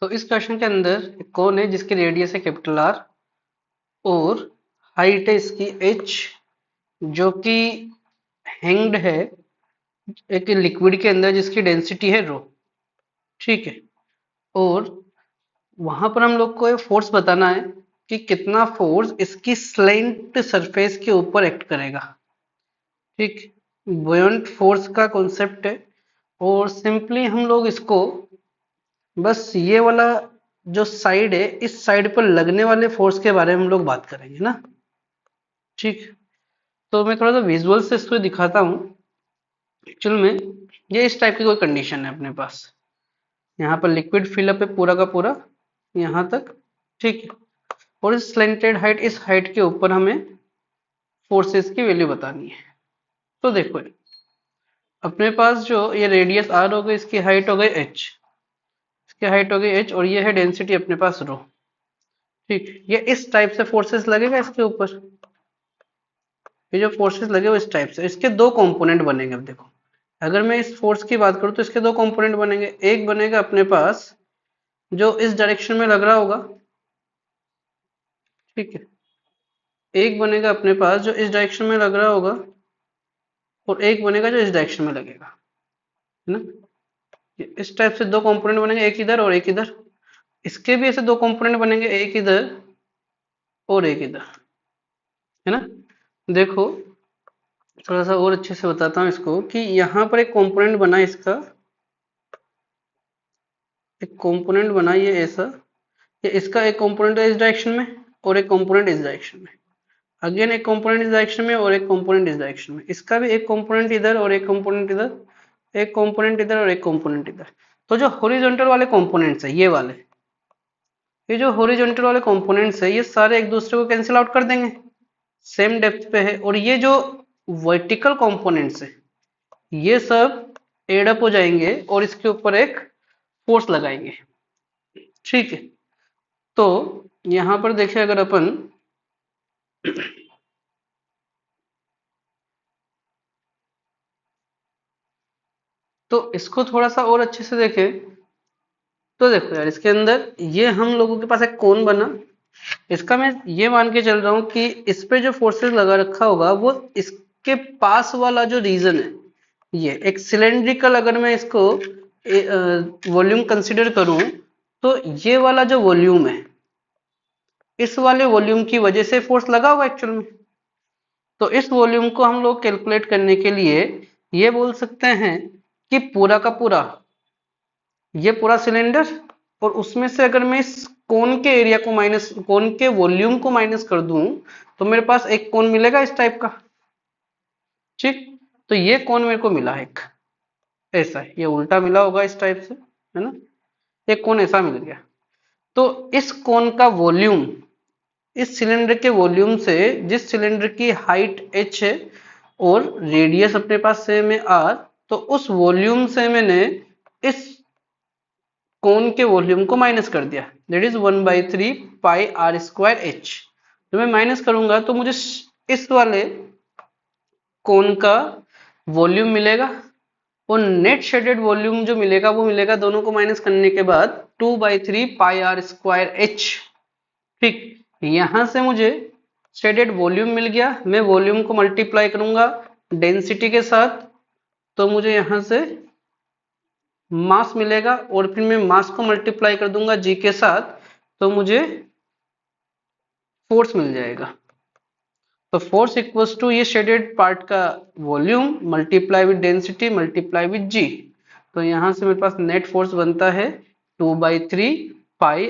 तो इस क्वेश्चन के अंदर एक कौन है जिसकी रेडियस है कैपिटल आर और हाइट है इसकी एच, जो कि हैंग्ड है एक लिक्विड के अंदर जिसकी डेंसिटी है रो। ठीक है। और वहां पर हम लोग को फोर्स बताना है कि कितना फोर्स इसकी स्लेंट सरफेस के ऊपर एक्ट करेगा। ठीक। बुयंट फोर्स का कॉन्सेप्ट है और सिंपली हम लोग इसको बस ये वाला जो साइड है इस साइड पर लगने वाले फोर्स के बारे में हम लोग बात करेंगे ना। ठीक। तो मैं थोड़ा सा विजुअल से इसको दिखाता हूँ। एक्चुअल में ये इस टाइप की कोई कंडीशन है अपने पास। यहाँ पर लिक्विड फिलअप है पूरा का पूरा यहाँ तक। ठीक है। और इस स्लेंटेड हाइट, इस हाइट के ऊपर हमें फोर्सेस की वैल्यू बतानी है। तो देखो अपने पास जो ये रेडियस आर हो गई, इसकी हाइट हो गई एच, इसकी हाइट हो गई एच और ये है डेंसिटी अपने पास रो। ठीक। ये इस टाइप से फोर्सेस लगेगा इसके ऊपर। ये जो फोर्सेस लगे वो इस टाइप से, इसके दो कंपोनेंट बनेंगे। अब देखो अगर मैं इस फोर्स की बात करूं तो इसके दो कंपोनेंट बनेंगे। एक बनेगा अपने पास जो इस डायरेक्शन में लग रहा होगा। ठीक है। एक बनेगा अपने पास जो इस डायरेक्शन में लग रहा होगा और एक बनेगा जो इस डायरेक्शन में लगेगा, है ना। ये इस टाइप से दो कंपोनेंट बनेंगे, एक इधर और एक इधर। इसके भी ऐसे दो कंपोनेंट बनेंगे, एक इधर और एक इधर, है ना। देखो थोड़ा सा और अच्छे से बताता हूँ इसको कि यहाँ पर एक कंपोनेंट बना इसका, एक कंपोनेंट बना ये ऐसा, ये इसका एक कंपोनेंट है इस डायरेक्शन में और एक कंपोनेंट इस डायरेक्शन में। अगेन एक कंपोनेंट इस डायरेक्शन में और एक कंपोनेंट इस डायरेक्शन में। इसका भी एक कंपोनेंट इधर और एक कंपोनेंट इधर, एक कंपोनेंट इधर और एक कंपोनेंट इधर। तो जो हॉरिजॉन्टल वाले कंपोनेंट्स है ये वाले, ये जो हॉरिजॉन्टल वाले कंपोनेंट्स है ये सारे एक दूसरे को कैंसिल आउट कर देंगे, सेम डेप्थ पे है। और ये जो वर्टिकल कंपोनेंट्स है ये सब एड अप हो जाएंगे और इसके ऊपर एक फोर्स लगाएंगे। ठीक है। तो यहां पर देखिए अगर अपन तो इसको थोड़ा सा और अच्छे से देखें तो देखो यार इसके अंदर ये हम लोगों के पास एक कोन बना। इसका मैं ये मान के चल रहा हूं कि इस पे जो फोर्सेस लगा रखा होगा वो इसके पास वाला जो रीजन है, ये एक सिलेंड्रिकल, अगर मैं इसको वॉल्यूम कंसीडर करूं तो ये वाला जो वॉल्यूम है इस वाले वॉल्यूम की वजह से फोर्स लगा होगा एक्चुअल में। तो इस वॉल्यूम को हम लोग कैलकुलेट करने के लिए ये बोल सकते हैं कि पूरा का पूरा ये पूरा सिलेंडर और उसमें से अगर मैं इस कोन के एरिया को माइनस, कोन के वॉल्यूम को माइनस कर दूं तो मेरे पास एक कोन मिलेगा इस टाइप का। ठीक। तो ये कोन मेरे को मिला एक ऐसा, ये उल्टा मिला होगा इस टाइप से, है ना। एक कोन ऐसा मिल गया। तो इस कोन का वॉल्यूम इस सिलेंडर के वॉल्यूम से, जिस सिलेंडर की हाइट h है और रेडियस अपने पास सेम है r, तो उस वॉल्यूम से मैंने इस कोन के वॉल्यूम को माइनस कर दिया, that is 1/3 pi r square h. तो मैं माइनस करूंगा तो मुझे इस वाले कोन का वॉल्यूम मिलेगा और नेट शेडेड वॉल्यूम जो मिलेगा वो मिलेगा दोनों को माइनस करने के बाद 2/3 पाई आर स्क्वायर एच। ठीक। यहां से मुझे शेडेड वॉल्यूम मिल गया। मैं वॉल्यूम को मल्टीप्लाई करूंगा डेंसिटी के साथ तो मुझे यहां से मास मिलेगा और फिर मैं मास को मल्टीप्लाई कर दूंगा जी के साथ तो मुझे फोर्स मिल जाएगा। तो फोर्स इक्वल्स टू ये शेडेड पार्ट का volume multiply with density multiply with g. तो यहां से मेरे पास नेट फोर्स बनता है 2/3 पाई